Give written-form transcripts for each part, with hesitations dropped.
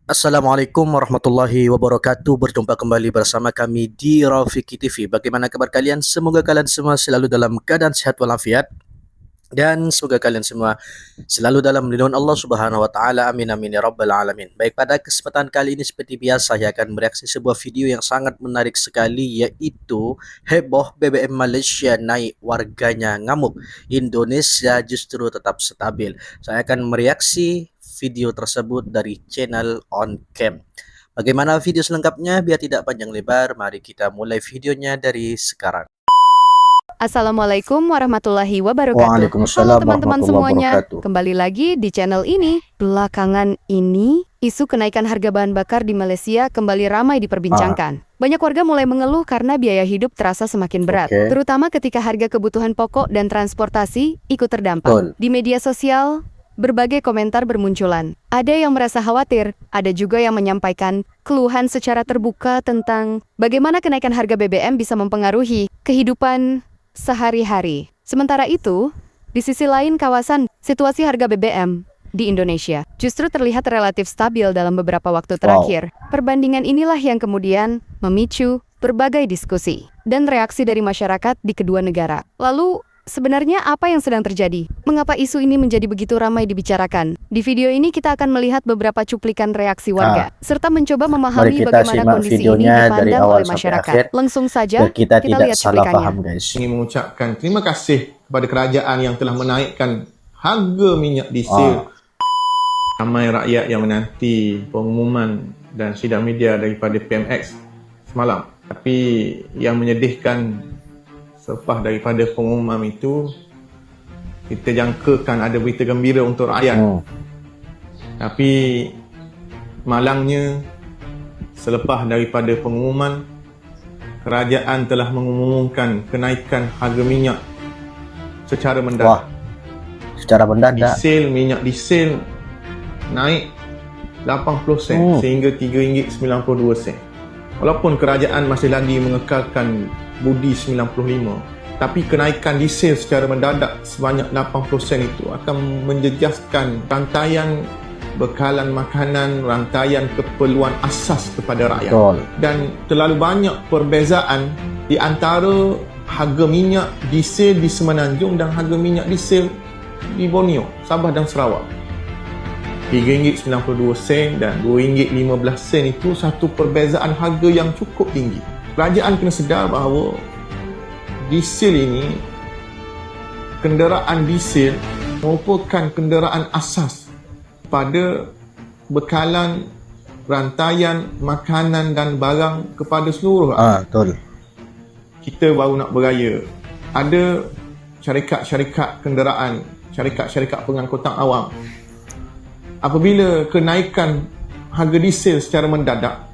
Assalamualaikum warahmatullahi wabarakatuh. Berjumpa kembali bersama kami di Rafiki TV. Bagaimana kabar kalian? Semoga kalian semua selalu dalam keadaan sehat walafiat dan semoga kalian semua selalu dalam lindungan Allah Subhanahu wa taala. Amin amin ya rabbal alamin. Baik, pada kesempatan kali ini seperti biasa saya akan mereaksi sebuah video yang sangat menarik sekali, yaitu heboh BBM Malaysia naik warganya ngamuk, Indonesia justru tetap stabil. Saya akan mereaksi video tersebut dari channel On Cam. Bagaimana video selengkapnya? Biar tidak panjang lebar, mari kita mulai videonya dari sekarang. Assalamualaikum warahmatullahi wabarakatuh. Halo Waalaikumsalam teman-teman warahmatullahi semuanya, wabarakatuh. kembali lagi di channel ini. Belakangan ini, isu kenaikan harga bahan bakar di Malaysia kembali ramai diperbincangkan. Banyak warga mulai mengeluh karena biaya hidup terasa semakin berat, terutama ketika harga kebutuhan pokok dan transportasi ikut terdampak. Di media sosial, berbagai komentar bermunculan. Ada yang merasa khawatir, ada juga yang menyampaikan keluhan secara terbuka tentang bagaimana kenaikan harga BBM bisa mempengaruhi kehidupan sehari-hari. Sementara itu, di sisi lain kawasan, situasi harga BBM di Indonesia justru terlihat relatif stabil dalam beberapa waktu terakhir. Perbandingan inilah yang kemudian memicu berbagai diskusi dan reaksi dari masyarakat di kedua negara. Lalu, sebenarnya apa yang sedang terjadi? Mengapa isu ini menjadi begitu ramai dibicarakan? Di video ini kita akan melihat beberapa cuplikan reaksi warga, serta mencoba memahami bagaimana kondisi ini dipandang oleh masyarakat. Langsung saja, kita lihat cuplikannya. Ingin mengucapkan terima kasih kepada kerajaan yang telah menaikkan harga minyak diesel. Ramai rakyat yang menanti pengumuman dan sidang media daripada PMX semalam. Tapi yang menyedihkan, selepas daripada pengumuman itu, kita jangkakan ada berita gembira untuk rakyat. Tapi malangnya, selepas daripada pengumuman, kerajaan telah mengumumkan kenaikan harga minyak secara mendadak. Secara mendadak. Minyak diesel naik 80 sen sehingga RM3.92. Walaupun kerajaan masih lagi mengekalkan budi 95, tapi kenaikan diesel secara mendadak sebanyak 80 sen itu akan menjejaskan rantaian bekalan makanan, rantaian keperluan asas kepada rakyat. Dan terlalu banyak perbezaan di antara harga minyak diesel di Semenanjung dan harga minyak diesel di Borneo, Sabah dan Sarawak. RM3.92 dan RM2.15 itu satu perbezaan harga yang cukup tinggi. Kerajaan kena sedar bahawa diesel ini, kenderaan diesel merupakan kenderaan asas pada bekalan rantaian makanan dan barang kepada seluruh rakyat. Betul. Kita baru nak beraya, ada syarikat-syarikat kenderaan, syarikat-syarikat pengangkutan awam. Apabila kenaikan harga diesel secara mendadak,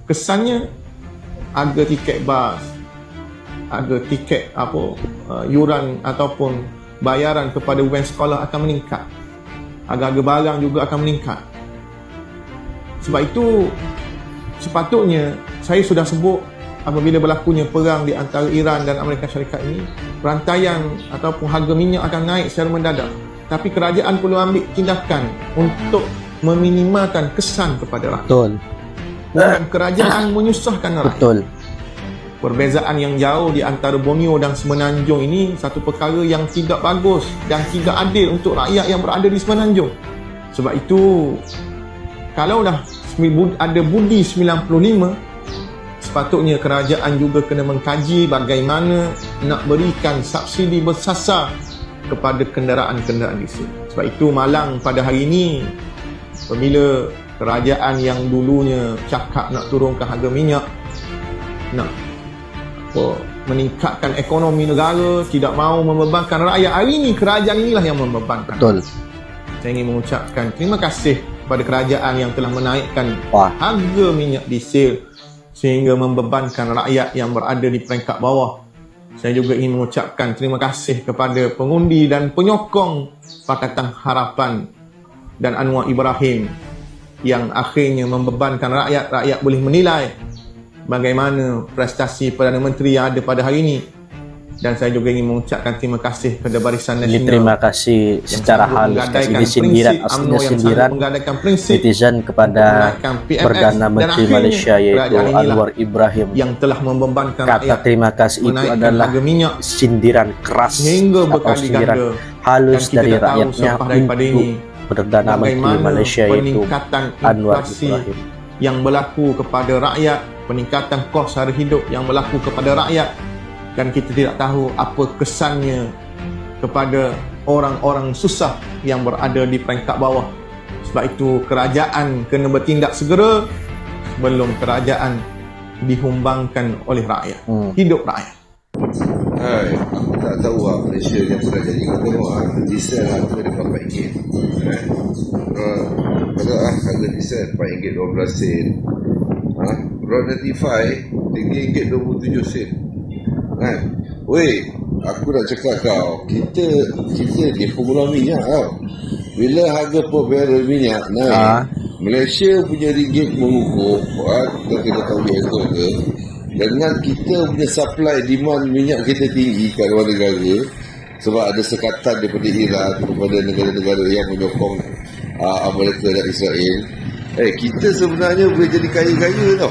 kesannya harga tiket bas, harga tiket yuran ataupun bayaran kepada uban sekolah akan meningkat. Harga-harga barang juga akan meningkat. Sebab itu, sepatutnya saya sudah sebut, apabila berlakunya perang di antara Iran dan Amerika Syarikat ini, rantaian ataupun harga minyak akan naik secara mendadak. Tapi kerajaan perlu ambil tindakan untuk meminimalkan kesan kepada rakyat. Betul. Dan kerajaan menyusahkan rakyat. Betul. Perbezaan yang jauh di antara Borneo dan Semenanjung ini satu perkara yang tidak bagus dan tidak adil untuk rakyat yang berada di Semenanjung. Sebab itu, kalau dah ada budi 95, sepatutnya kerajaan juga kena mengkaji bagaimana nak berikan subsidi bersasar kepada kenderaan-kenderaan diesel. Sebab itu malang pada hari ini, apabila kerajaan yang dulunya cakap nak turunkan harga minyak, nak meningkatkan ekonomi negara, tidak mahu membebankan rakyat, hari ini kerajaan inilah yang membebankan. Betul. Saya ingin mengucapkan terima kasih kepada kerajaan yang telah menaikkan harga minyak diesel sehingga membebankan rakyat yang berada di peringkat bawah. Saya juga ingin mengucapkan terima kasih kepada pengundi dan penyokong Pakatan Harapan dan Anwar Ibrahim yang akhirnya membebankan rakyat. Rakyat boleh menilai bagaimana prestasi Perdana Menteri yang ada pada hari ini. Dan saya juga ingin mengucapkan terima kasih kepada Barisan Ini Nasional terima kasih yang secara sanggup halus. menggadaikan Ini sindiran, prinsip aslinya UMNO, yang sindiran sanggup menggadaikan prinsip netizen kepada menaikkan PMS, Perdana dan Menteri akhirnya Malaysia yaitu kerajaan inilah Anwar Ibrahim. yang telah membebankan Kata rakyat terima kasih itu menaikkan adalah harga minyak sindiran keras sehingga atau berkali sindiran ganda. halus Dan kita dari dah tahu rakyatnya selepas daripada untuk ini Perdana Menteri bagaimana Malaysia yaitu peningkatan Anwar inflasi Ibrahim. yang berlaku kepada rakyat, peningkatan kos sara hidup yang berlaku kepada rakyat, dan kita tidak tahu apa kesannya kepada orang-orang susah yang berada di peringkat bawah. Sebab itu kerajaan kena bertindak segera sebelum kerajaan dihumbangkan oleh rakyat. Hidup rakyat. Hai, aku tak tahu lah Malaysia ni apa dah jadi. Kau tengok lah, diesel harga dia RM4. Kalau harga diesel RM4 12 sen. Road 95 RM3.27. Kan? Weh, aku nak cakap kau, kita ni pengguna minyak tau. Bila harga per barrel minyak naik, Malaysia punya ringgit mengukuh, kita tahu dia ke, dengan kita punya supply demand minyak kita tinggi kat luar negara, sebab ada sekatan daripada Iran, daripada negara-negara yang menyokong Amerika dan Israel. Kita sebenarnya boleh jadi kaya-kaya tau.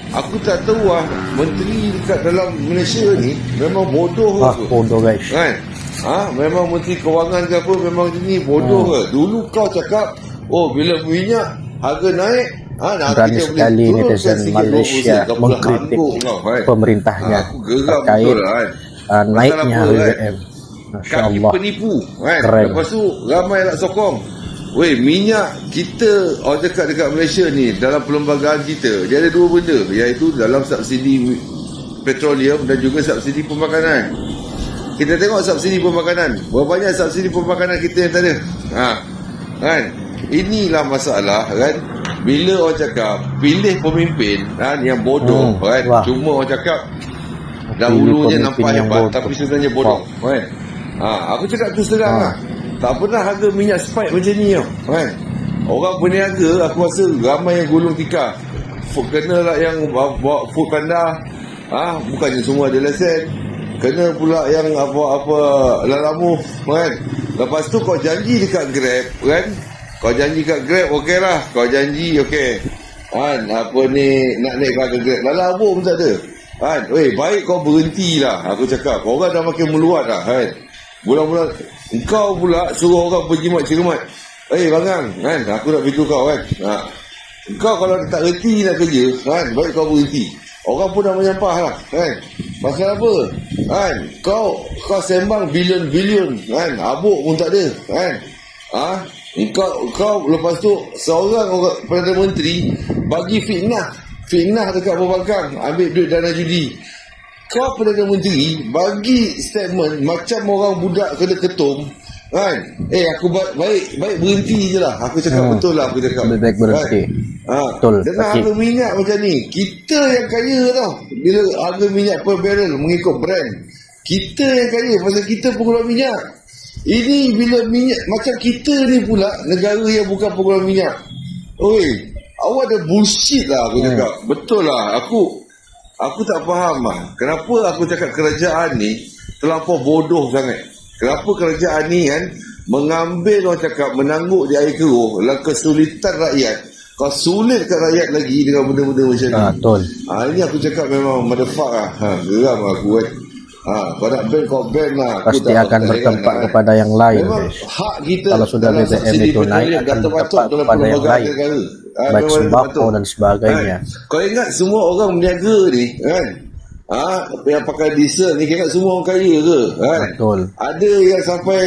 Aku tak tahu lah, menteri dekat dalam Malaysia ni memang bodoh ke? Bodoh guys. Kan? Memang menteri kewangan ke apa, memang ni bodoh ke? Dulu kau cakap, bila minyak harga naik, berani sekali netizen Malaysia mengkritik pemerintahnya terkait naiknya BBM. Masya kaki Allah, penipu kan? Keren. Lepas tu ramai nak sokong. Minyak kita orang cakap dekat Malaysia ni, dalam perlembagaan kita dia ada dua benda, iaitu dalam subsidi petroleum dan juga subsidi pemakanan. Kita tengok subsidi pemakanan, berapa banyak subsidi pemakanan kita yang tak ada. Kan? Inilah masalah kan. Bila orang cakap pilih pemimpin yang bodoh kan. Cuma orang cakap dahulunya nampak hebat tapi sebenarnya bodoh kan. Aku cakap tu terang lah. Tak pernah harga minyak spike macam ni tau kan. Orang berniaga aku rasa ramai yang gulung tikar. Kena lah yang bawa food panda, bukannya semua ada lesen. Kena pula yang apa-apa lalamu kan. Lepas tu kau janji dekat Grab kan. Kau janji kat Grab okey lah. Kau janji okey kan, apa ni nak naik harga Grab, lalamu pun tak ada kan. Baik kau berhentilah. Aku cakap orang dah makin meluat dah kan. Bulan-bulan engkau pula suruh orang berjimat cermat. Bangang kan, aku nak beritahu kau kan. Engkau kalau tak reti nak kerja kan, baik kau berhenti. Orang pun dah menyampah lah kan. Pasal apa kan, kau sembang bilion-bilion kan, abuk pun tak ada kan. Kau lepas tu seorang Perdana Menteri bagi fitnah dekat perbankan, ambil duit dana judi. Kau Perdana Menteri bagi statement macam orang budak kena ketum kan. Aku baik berhenti je lah. Aku cakap betul lah. Aku cakap baik berhenti kan? Betul. Dengan harga minyak macam ni, kita yang kaya tau. Bila harga minyak per barrel mengikut brand, kita yang kaya pasal kita pengeluar minyak. Ini bila minyak macam kita ni pula negara yang bukan pengeluar minyak. Awak ada bullshit lah. Aku cakap betul lah. Aku tak faham lah. Kenapa aku cakap kerajaan ni terlampau bodoh sangat. Kenapa kerajaan ni kan mengambil orang cakap menangguk di air keruh dalam kesulitan rakyat. Kau sulitkan rakyat lagi dengan benda-benda macam ni. Betul. Ini aku cakap memang motherfuck lah. Geram aku kan. Kau nak ban kau ban lah. Pasti akan bertempat kepada yang lain guys. Hak kita kalau sudah BBM itu naik akan bertempat kepada yang lain, baik sembako dan sebagainya. Kau ingat semua orang berniaga ni kan, yang pakai diesel ni kira semua orang kaya ke kan? Betul. Ada yang sampai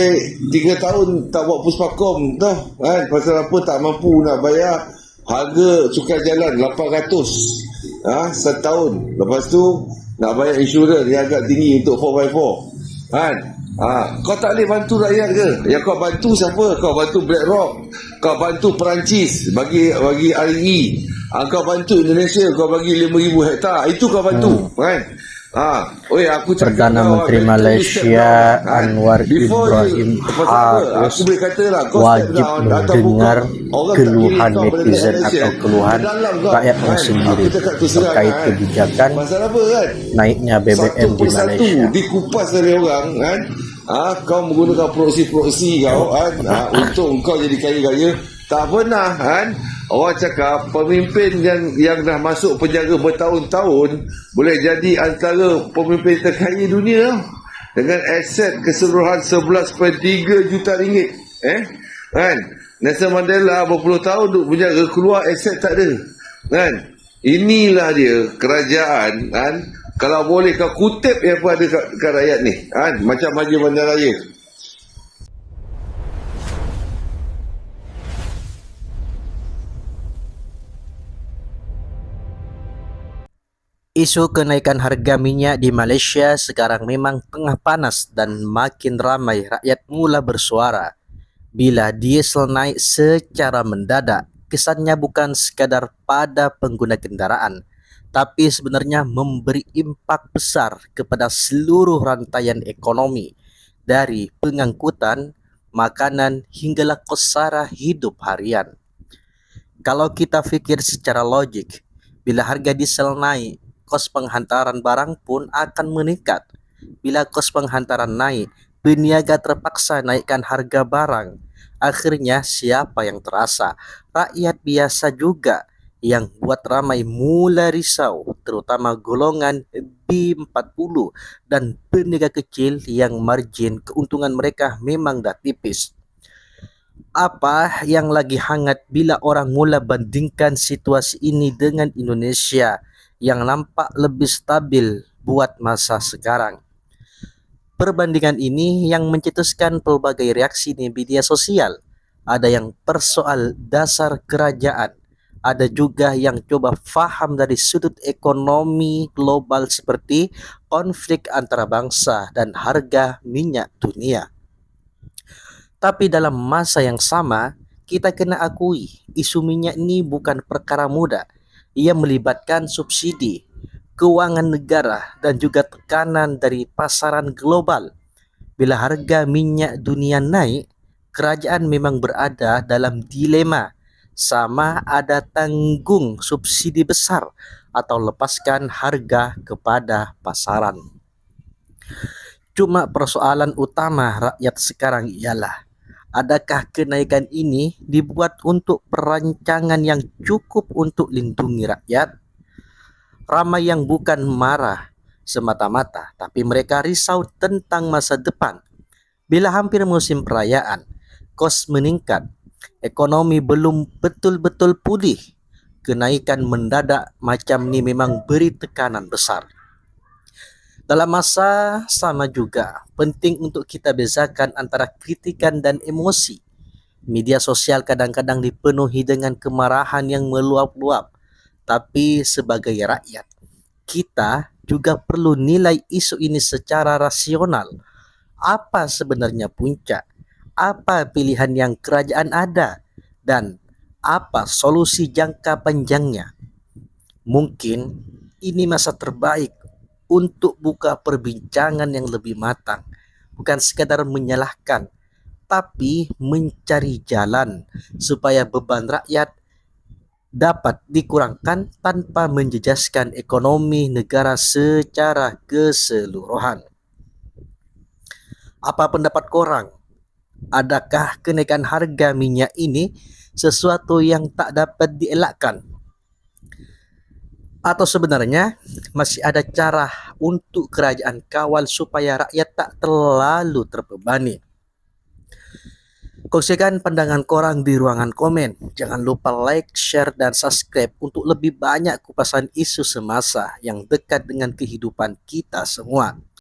3 tahun tak buat puspakom tau kan, pasal apa, tak mampu nak bayar harga cukai jalan 800 setahun. Lepas tu nak bayar insurans yang agak tinggi untuk 4x4 kan. Kau tak boleh bantu rakyat ke? Yang kau bantu siapa? Kau bantu BlackRock, kau bantu Perancis bagi RE, kau bantu Indonesia, kau bagi 5,000 hektar, itu kau bantu kan. Oi, aku cakap Perdana kau, Menteri better you step Malaysia down, kan? Anwar Before you, Ibrahim pasal apa? harus Aku boleh kata lah, kau step wajib down atau buka mendengar orang tak pilih keluhan kau pada next netizen election. atau keluhan Ke dalam kau, rakyatnya kan? sendiri Aku cakap tu serang, terkait kan? kebijakan Pasal apa, kan? naiknya Satu BBM di persatu Malaysia. dikupas oleh orang, kan? Kau menggunakan proksi-proksi kau, kan? Untuk kau jadi kaya-kaya. Tak pernah, kan? Orang cakap pemimpin yang dah masuk penjara bertahun-tahun boleh jadi antara pemimpin terkaya dunia dengan aset keseluruhan 11.3 juta ringgit. Kan? Nelson Mandela berpuluh tahun duduk penjara, keluar aset tak ada. Kan? Inilah dia kerajaan, kan? Kalau boleh kau kutip yang apa ada kat rakyat ni, kan? Macam Haji Bandaraya. Isu kenaikan harga minyak di Malaysia sekarang memang tengah panas dan makin ramai rakyat mula bersuara. Bila diesel naik secara mendadak, kesannya bukan sekadar pada pengguna kendaraan, tapi sebenarnya memberi impak besar kepada seluruh rantaian ekonomi, dari pengangkutan, makanan hinggalah kos sara hidup harian. Kalau kita fikir secara logik, bila harga diesel naik, kos penghantaran barang pun akan meningkat. Bila kos penghantaran naik, peniaga terpaksa naikkan harga barang. Akhirnya siapa yang terasa? Rakyat biasa juga, yang buat ramai mula risau, terutama golongan B40 dan peniaga kecil yang margin keuntungan mereka memang dah tipis. Apa yang lagi hangat bila orang mula bandingkan situasi ini dengan Indonesia yang nampak lebih stabil buat masa sekarang. Perbandingan ini yang mencetuskan pelbagai reaksi di media sosial. Ada yang persoal dasar kerajaan, ada juga yang coba faham dari sudut ekonomi global seperti konflik antara bangsa dan harga minyak dunia. Tapi dalam masa yang sama, kita kena akui isu minyak ini bukan perkara mudah. Ia melibatkan subsidi, keuangan negara dan juga tekanan dari pasaran global. Bila harga minyak dunia naik, kerajaan memang berada dalam dilema. Sama ada tanggung subsidi besar atau lepaskan harga kepada pasaran. Cuma persoalan utama rakyat sekarang ialah, adakah kenaikan ini dibuat untuk perancangan yang cukup untuk lindungi rakyat? Ramai yang bukan marah semata-mata, tapi mereka risau tentang masa depan. Bila hampir musim perayaan, kos meningkat, ekonomi belum betul-betul pulih, kenaikan mendadak macam ni memang beri tekanan besar. Dalam masa sama juga, penting untuk kita bezakan antara kritikan dan emosi. Media sosial kadang-kadang dipenuhi dengan kemarahan yang meluap-luap. Tapi sebagai rakyat, kita juga perlu nilai isu ini secara rasional. Apa sebenarnya puncak? Apa pilihan yang kerajaan ada? Dan apa solusi jangka panjangnya? Mungkin ini masa terbaik untuk buka perbincangan yang lebih matang, bukan sekadar menyalahkan, tapi mencari jalan supaya beban rakyat dapat dikurangkan tanpa menjejaskan ekonomi negara secara keseluruhan. Apa pendapat korang? Adakah kenaikan harga minyak ini sesuatu yang tak dapat dielakkan? Atau sebenarnya masih ada cara untuk kerajaan kawal supaya rakyat tak terlalu terbebani? Kongsikan pandangan korang di ruangan komen. Jangan lupa like, share, dan subscribe untuk lebih banyak kupasan isu semasa yang dekat dengan kehidupan kita semua.